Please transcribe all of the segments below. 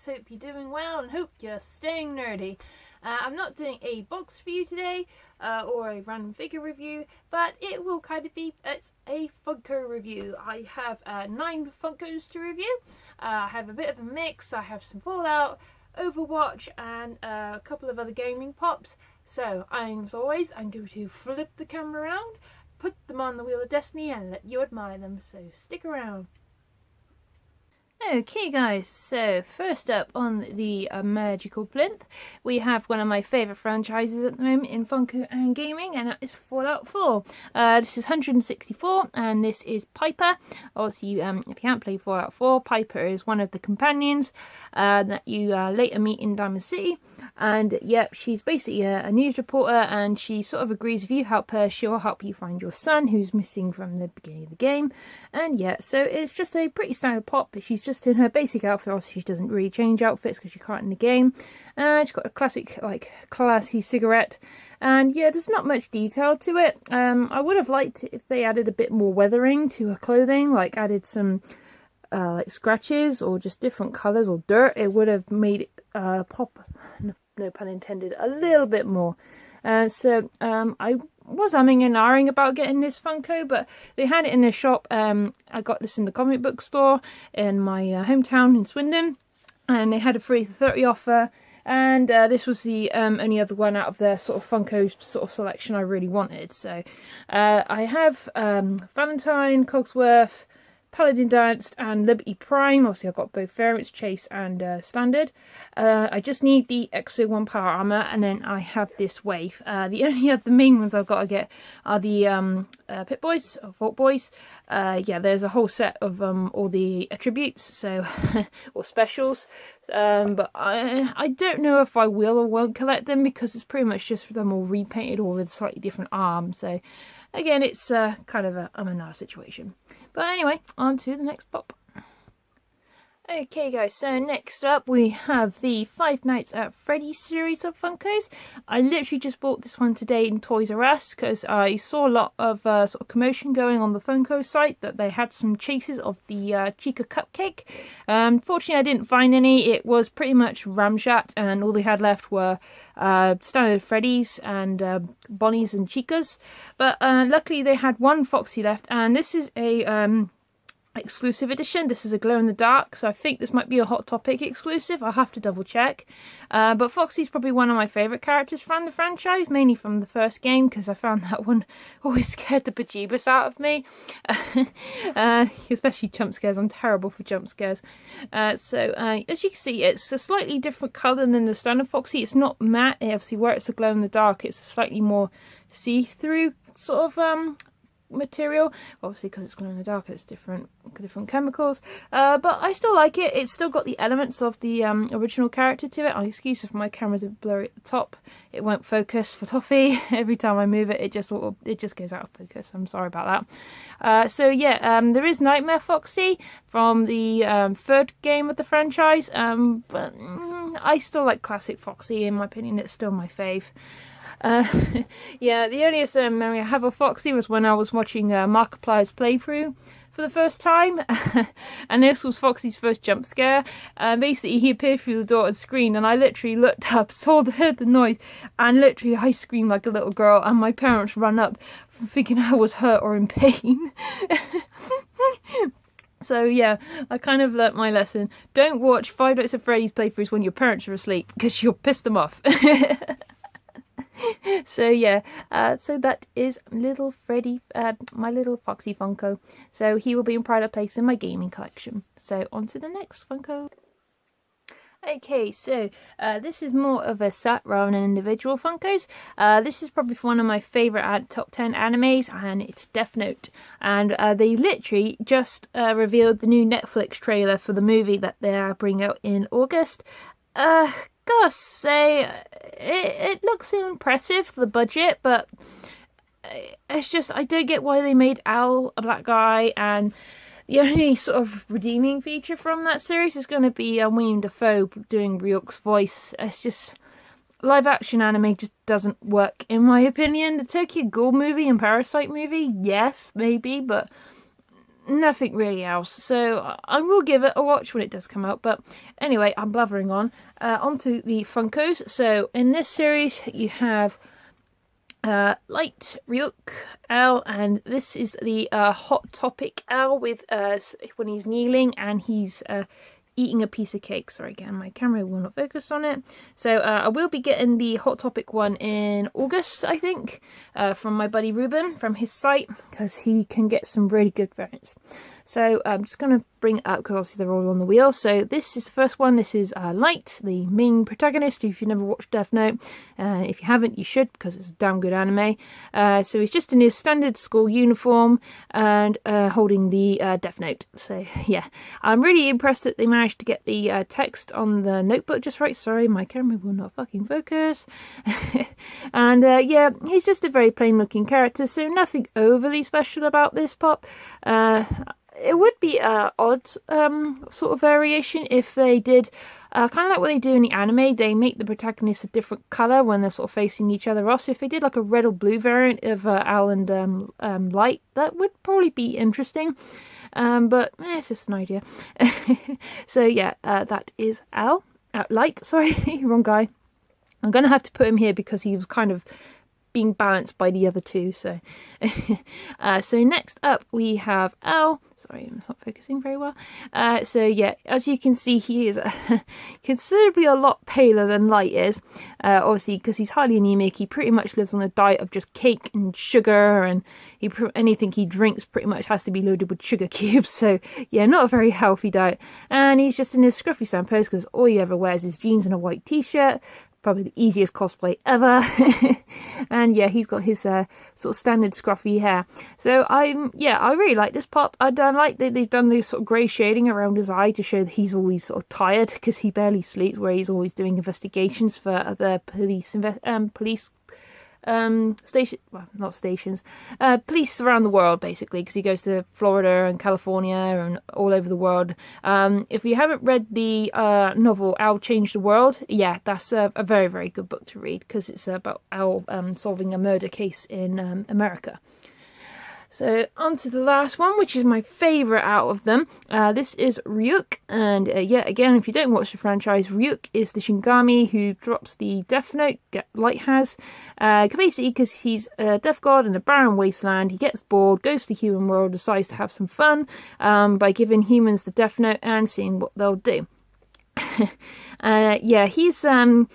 Hope you're doing well and hope you're staying nerdy. I'm not doing a box review today or a random figure review, but it will kind of be a Funko review. I have 9 Funkos to review. I have a bit of a mix. I have some Fallout, Overwatch and a couple of other gaming pops. So as always, I'm going to flip the camera around, put them on the Wheel of Destiny and let you admire them, so stick around. Okay guys, so first up on the magical plinth, we have one of my favourite franchises at the moment in Funko and gaming, and that is Fallout 4. This is 164, and this is Piper. Obviously, if you haven't played Fallout 4, Piper is one of the companions that you later meet in Diamond City. And yep, she's basically a news reporter, and she sort of agrees if you help her, she'll help you find your son who's missing from the beginning of the game. And yeah, so it's just a pretty standard pop, but she's just in her basic outfit. Obviously, she doesn't really change outfits because you can't in the game. She's got a classic, like, classy cigarette. And yeah, there's not much detail to it. I would have liked it if they added a bit more weathering to her clothing, like added some like scratches or just different colours or dirt. It would have made it pop, no pun intended, a little bit more. So I was umming and ahhing about getting this Funko, but they had it in the shop. I got this in the comic book store in my hometown in Swindon, and they had a free 30 offer. And this was the only other one out of their sort of Funko sort of selection I really wanted. So I have Valentine, Cogsworth, Paladin Danced and Liberty Prime. Obviously I've got both variants, Chase and Standard. I just need the Exo 1 Power Armor, and then I have this wave. The only other main ones I've got to get are the Pit Boys, or Vault Boys. Yeah, there's a whole set of all the attributes, so or specials. But I don't know if I will or won't collect them, because it's pretty much just for them all repainted or with slightly different arms. So again, it's kind of a nah situation. But anyway, on to the next pop. Okay guys, so next up we have the Five Nights at Freddy series of Funkos. I literally just bought this one today in Toys R Us because I saw a lot of sort of commotion going on the Funko site that they had some chases of the Chica Cupcake. Fortunately I didn't find any. It was pretty much ramshacked, and all they had left were standard Freddys and Bonnies and Chicas. But luckily they had one Foxy left, and this is a exclusive edition. This is a glow in the dark, so I think this might be a Hot Topic exclusive. I'll have to double check. But Foxy's probably one of my favourite characters from the franchise, mainly from the first game, because I found that one always scared the bejeebus out of me. Especially jump scares. I'm terrible for jump scares. So as you can see, it's a slightly different colour than the standard Foxy. It's not matte. Obviously, where it's a glow in the dark, it's a slightly more see-through sort of material, obviously because it's glow in the dark, it's different chemicals, but I still like it. It's still got the elements of the original character to it. Oh, excuse if my camera's a bit blurry at the top, it won't focus for Toffee. Every time I move it, it just goes out of focus. I'm sorry about that. So yeah, there is Nightmare Foxy from the 3rd game of the franchise, but I still like classic Foxy. In my opinion, it's still my fave. Yeah, the earliest memory I have of Foxy was when I was watching Markiplier's playthrough for the first time, and this was Foxy's first jump scare. Basically, he appeared through the door and screamed, and I literally looked up, heard the noise, and literally I screamed like a little girl, and my parents ran up thinking I was hurt or in pain. So yeah, I kind of learnt my lesson. Don't watch Five Nights at Freddy's playthroughs when your parents are asleep, because you'll piss them off. So yeah, so that is little Freddy, my little Foxy Funko. So he will be in pride of place in my gaming collection. So on to the next Funko. Okay, so this is more of a set rather than individual Funkos. This is probably one of my favourite top 10 animes, and it's Death Note. And they literally just revealed the new Netflix trailer for the movie that they're bringing out in August. Gotta say, it looks impressive for the budget, but it's just, I don't get why they made Al a black guy, and the only sort of redeeming feature from that series is going to be William Dafoe doing Ryuk's voice. It's just, live action anime just doesn't work in my opinion. The Tokyo Ghoul movie and Parasite movie, yes, maybe, but nothing really else. So I will give it a watch when it does come out. But anyway, I'm blathering on. Onto the Funkos. So in this series, you have Light, Ryuk, Al, and this is the Hot Topic Al with when he's kneeling and he's eating a piece of cake. Sorry, again, my camera will not focus on it. So I will be getting the Hot Topic one in August, I think, from my buddy Ruben, from his site, because he can get some really good variants. So I'm just going to bring it up because obviously they're all on the wheel. So this is the first one. This is Light, the main protagonist. If you've never watched Death Note, if you haven't, you should, because it's a damn good anime. So he's just in his standard school uniform and holding the Death Note. So yeah, I'm really impressed that they managed to get the text on the notebook just right. Sorry, my camera will not fucking focus. And yeah, he's just a very plain looking character, so nothing overly special about this pop. It would be an odd sort of variation if they did kind of like what they do in the anime. They make the protagonist a different colour when they're sort of facing each other off. So if they did like a red or blue variant of Al and Light, that would probably be interesting. But it's just an idea. So yeah, that is Al. Light, sorry, wrong guy. I'm going to have to put him here because he was kind of being balanced by the other two. So so next up we have Al. Sorry, I'm not focusing very well. So yeah, as you can see, he is considerably a lot paler than Light is. Obviously, because he's highly anemic, he pretty much lives on a diet of just cake and sugar, and anything he drinks pretty much has to be loaded with sugar cubes. So yeah, not a very healthy diet. And he's just in his scruffy sand pose because all he ever wears is jeans and a white t-shirt. Probably the easiest cosplay ever. And yeah, he's got his sort of standard scruffy hair. So I really like this pop. I like that they've done this sort of grey shading around his eye to show that he's always sort of tired because he barely sleeps, where he's always doing investigations for other police police around the world, basically, because he goes to Florida and California and all over the world. If you haven't read the novel Al Changed the World, yeah, that's a very, very good book to read because it's about Al solving a murder case in America. So on to the last one, which is my favourite out of them. This is Ryuk, and yeah, again, if you don't watch the franchise, Ryuk is the Shinigami who drops the Death Note Light has. Basically, because he's a death god in a barren wasteland, he gets bored, goes to the human world, decides to have some fun by giving humans the Death Note and seeing what they'll do. Yeah, he's kind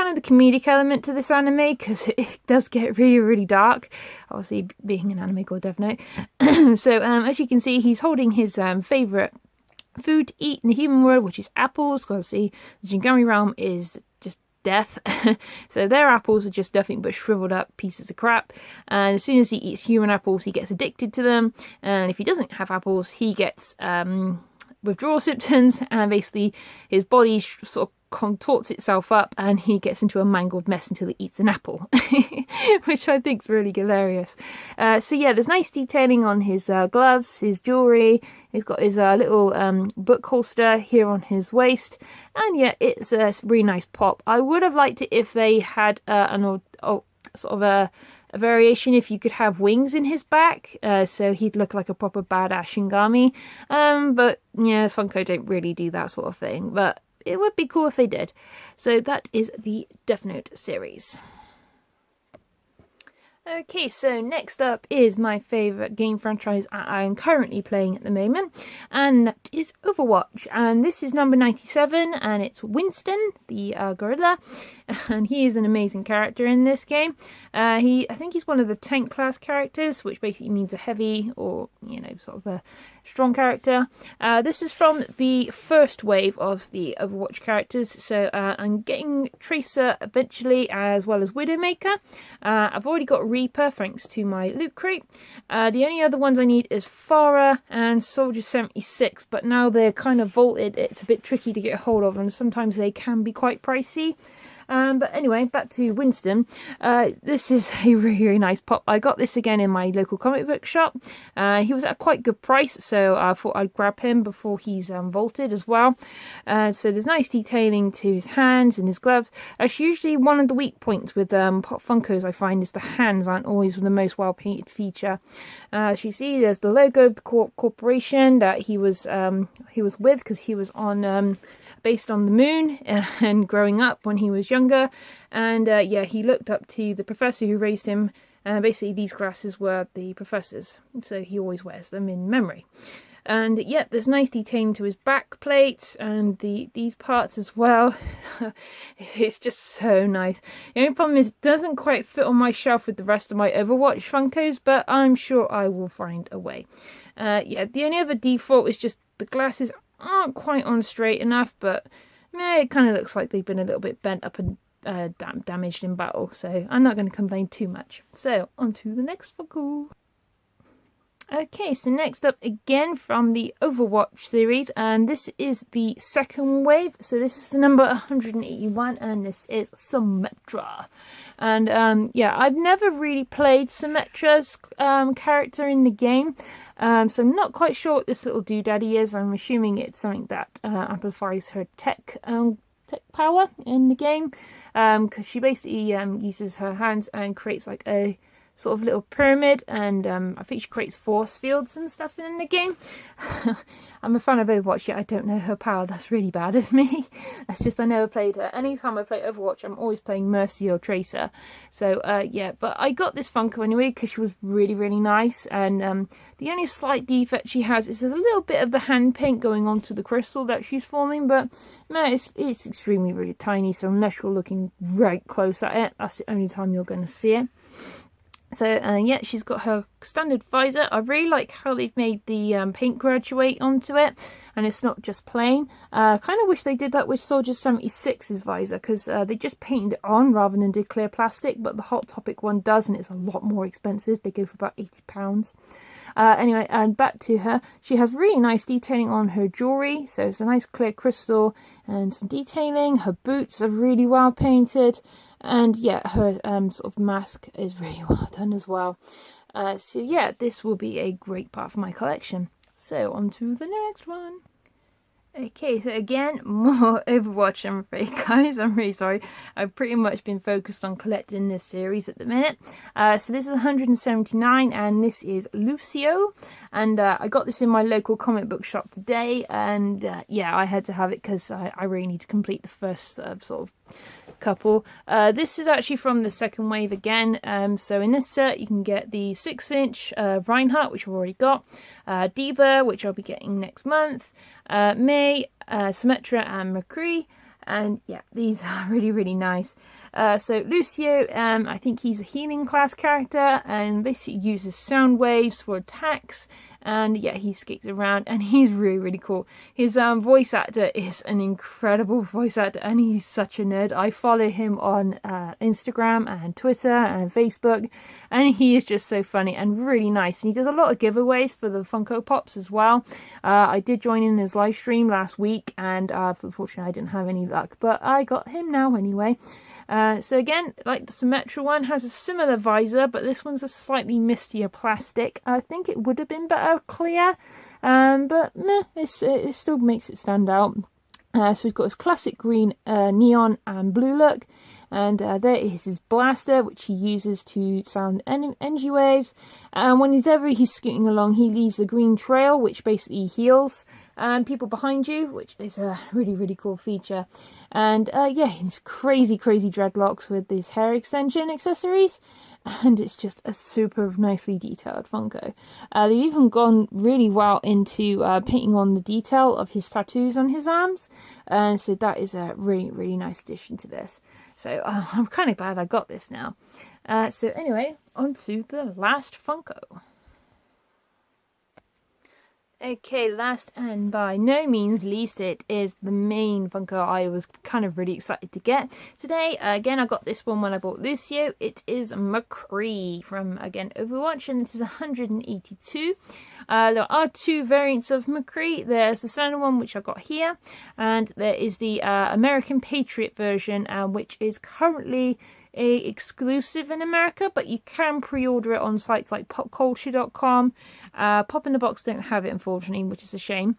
of the comedic element to this anime because it does get really, really dark, obviously being an anime called Death Note. So as you can see, he's holding his favourite food to eat in the human world, which is apples, because see, the Shinigami realm is just death. So their apples are just nothing but shriveled up pieces of crap, and as soon as he eats human apples, he gets addicted to them, and if he doesn't have apples, he gets withdrawal symptoms, and basically his body sort of contorts itself up and he gets into a mangled mess until he eats an apple, which I think is really hilarious. So yeah, there's nice detailing on his gloves, his jewellery. He's got his little book holster here on his waist, and yeah, it's a really nice pop. I would have liked it if they had sort of a variation, if you could have wings in his back, so he'd look like a proper badass Shinigami. But yeah, Funko don't really do that sort of thing, but it would be cool if they did. So that is the Death Note series. Okay, so next up is my favourite game franchise I am currently playing at the moment, and that is Overwatch. And this is number 97, and it's Winston, the gorilla, and he is an amazing character in this game. I think he's one of the tank class characters, which basically means a heavy or, you know, sort of a strong character. This is from the first wave of the Overwatch characters, so I'm getting Tracer eventually, as well as Widowmaker. I've already got Reaper thanks to my loot crate. The only other ones I need is Farah and Soldier 76, but now they're kind of vaulted, it's a bit tricky to get hold of, and sometimes they can be quite pricey. But anyway, back to Winston. This is a really, really nice pop. I got this again in my local comic book shop. He was at a quite good price, so I thought I'd grab him before he's vaulted as well. So there's nice detailing to his hands and his gloves. That's usually one of the weak points with Pop Funkos, I find, is the hands aren't always the most well painted feature. As you see, there's the logo of the corporation that he was with, because he was on based on the moon and growing up when he was younger. And yeah, he looked up to the professor who raised him. Basically, these glasses were the professor's, so he always wears them in memory. And yeah, there's nice detailing to his back plate and these parts as well. It's just so nice. The only problem is it doesn't quite fit on my shelf with the rest of my Overwatch Funkos, but I'm sure I will find a way. Yeah, the only other default is just the glasses aren't quite on straight enough, but it kind of looks like they've been a little bit bent up and damaged in battle, so I'm not going to complain too much. So on to the next Funko. Okay, so next up again from the Overwatch series, and this is the second wave. So this is the number 181, and this is Symmetra. And yeah, I've never really played Symmetra's character in the game, so I'm not quite sure what this little doodaddy is. I'm assuming it's something that amplifies her tech power in the game, because she basically uses her hands and creates like a sort of little pyramid, and I think she creates force fields and stuff in the game. I'm a fan of Overwatch, yet I don't know her power. That's really bad of me. That's just, I never played her. Anytime I play Overwatch, I'm always playing Mercy or Tracer. So yeah, but I got this Funko anyway because she was really, really nice. And the only slight defect she has is there's a little bit of the hand paint going onto the crystal that she's forming, but no, it's extremely really tiny. So unless you're looking right close at it, that's the only time you're going to see it. So yeah, she's got her standard visor. I really like how they've made the paint graduate onto it, and it's not just plain. Kind of wish they did that with Soldier 76's visor, because they just painted it on rather than did clear plastic, but the Hot Topic one does, and it's a lot more expensive. They go for about £80. Anyway, and back to her. She has really nice detailing on her jewellery, so it's a nice clear crystal and some detailing. Her boots are really well painted, and yeah, her sort of mask is really well done as well. So yeah, this will be a great part of my collection. So on to the next one. Okay, so again, more Overwatch, I'm afraid, guys. I'm really sorry. I've pretty much been focused on collecting this series at the minute. So this is 179, and this is Lucio. And I got this in my local comic book shop today, and yeah, I had to have it because I really need to complete the first sort of couple. This is actually from the second wave again. So in this set, you can get the 6-inch Reinhardt, which I've already got, Diva, which I'll be getting next month, May, Symmetra, and Makrooh. And yeah, these are really, really nice. So Lucio, I think he's a healing class character, and basically uses sound waves for attacks. And yeah, he skates around, and he's really, really cool. His voice actor is an incredible voice actor, and he's such a nerd. I follow him on Instagram and Twitter and Facebook, and he is just so funny and really nice. And he does a lot of giveaways for the Funko Pops as well. I did join in his live stream last week, and unfortunately I didn't have any luck, but I got him now anyway. So again, like the Symmetra one, has a similar visor, but this one's a slightly mistier plastic. I think it would have been better clear, but meh, it still makes it stand out. So he's got his classic green, neon and blue look, and there is his blaster, which he uses to sound energy waves. And when he's scooting along, he leaves a green trail, which basically heals people behind you, which is a really, really cool feature. And yeah, his crazy dreadlocks with his hair extension accessories, and it's just a super nicely detailed Funko. They've even gone really well into painting on the detail of his tattoos on his arms, and so that is a really, really nice addition to this. So I'm kind of glad I got this now. So anyway, on to the last Funko. Okay, last and by no means least, it is the main Funko I was kind of really excited to get today. Again, I got this one when I bought Lucio. It is Makrooh from, again, Overwatch, and it is 182. There are two variants of Makrooh. There's the standard one, which I got here, and there is the American Patriot version, which is currently exclusive in America, but you can pre-order it on sites like popculture.com. Pop in the Box don't have it, unfortunately, which is a shame.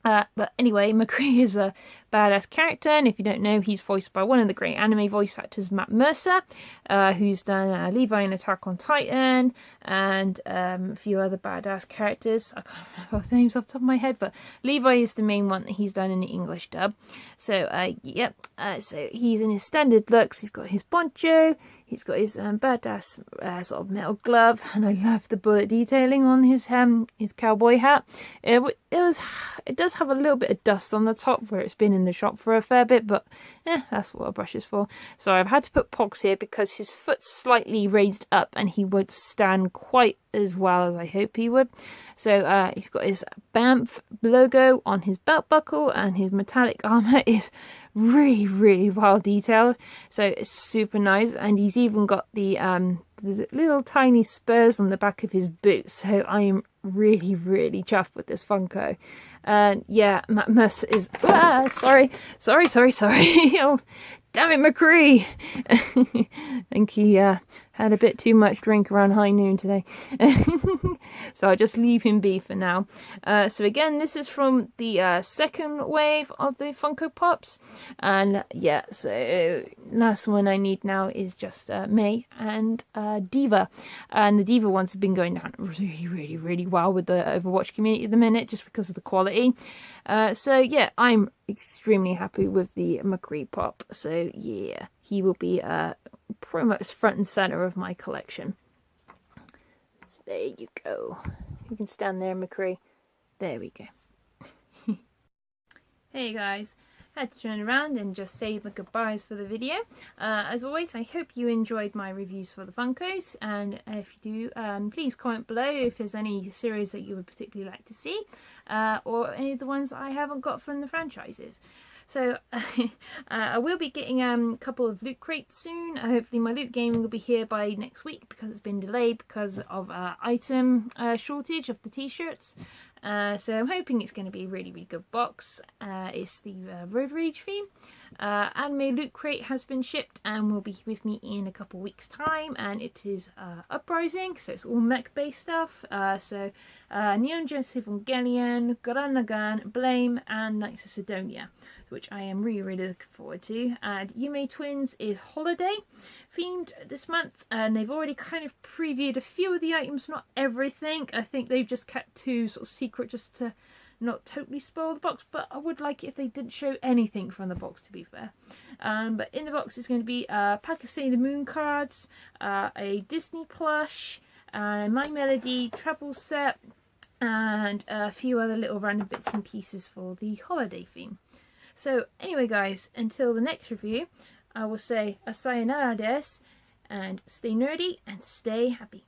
But anyway, Makrooh is a badass character, and if you don't know, he's voiced by one of the great anime voice actors, Matt Mercer, who's done Levi in Attack on Titan, and a few other badass characters. I can't remember the names off the top of my head, but Levi is the main one that he's done in the English dub. So, yep, so he's in his standard looks. He's got his poncho, he's got his badass sort of metal glove, and I love the bullet detailing on his cowboy hat. It does have a little bit of dust on the top where it's been in the shop for a fair bit, but that's what a brush is for. So I've had to put Pox here because his foot's slightly raised up and he would stand quite as well as I hope he would. So he's got his BAMF logo on his belt buckle, and his metallic armor is really, really well detailed. So it's super nice, and he's even got the little tiny spurs on the back of his boots. So I am really, really chuffed with this Funko. And yeah, Matt Mercer is sorry. Oh, damn it, Makrooh. I think he had a bit too much drink around high noon today. So I'll just leave him be for now. So again, this is from the second wave of the Funko Pops. And yeah, so last one I need now is just May and Diva. And the Diva ones have been going down really, really, really well with the Overwatch community at the minute, just because of the quality. So yeah, I'm extremely happy with the Makrooh Pop. So yeah, he will be pretty much front and center of my collection. So there you go. You can stand there, Makrooh. There we go. Hey guys, had to turn around and just say my goodbyes for the video. As always, I hope you enjoyed my reviews for the Funkos, and if you do, please comment below if there's any series that you would particularly like to see, or any of the ones I haven't got from the franchises. So I will be getting a couple of loot crates soon. Hopefully my loot gaming will be here by next week, because it's been delayed because of item shortage of the t-shirts. So I'm hoping it's going to be a really, really good box. It's the Road Rage theme. Anime Loot Crate has been shipped and will be with me in a couple of weeks' time, and it is Uprising, so it's all mech based stuff. So Neon Genesis Evangelion, Gurren Lagann, Blame, and Knights of Sidonia, which I am really, really looking forward to. And Yume Twins is holiday themed this month, and they've already kind of previewed a few of the items, not everything. I think they've just kept two sort of secret just to not totally spoil the box, but I would like it if they didn't show anything from the box, to be fair. But in the box is going to be a pack of Sailor Moon cards, a Disney plush, My Melody travel set, and a few other little random bits and pieces for the holiday theme. So anyway guys, until the next review, I will say a sayonara des, and stay nerdy and stay happy.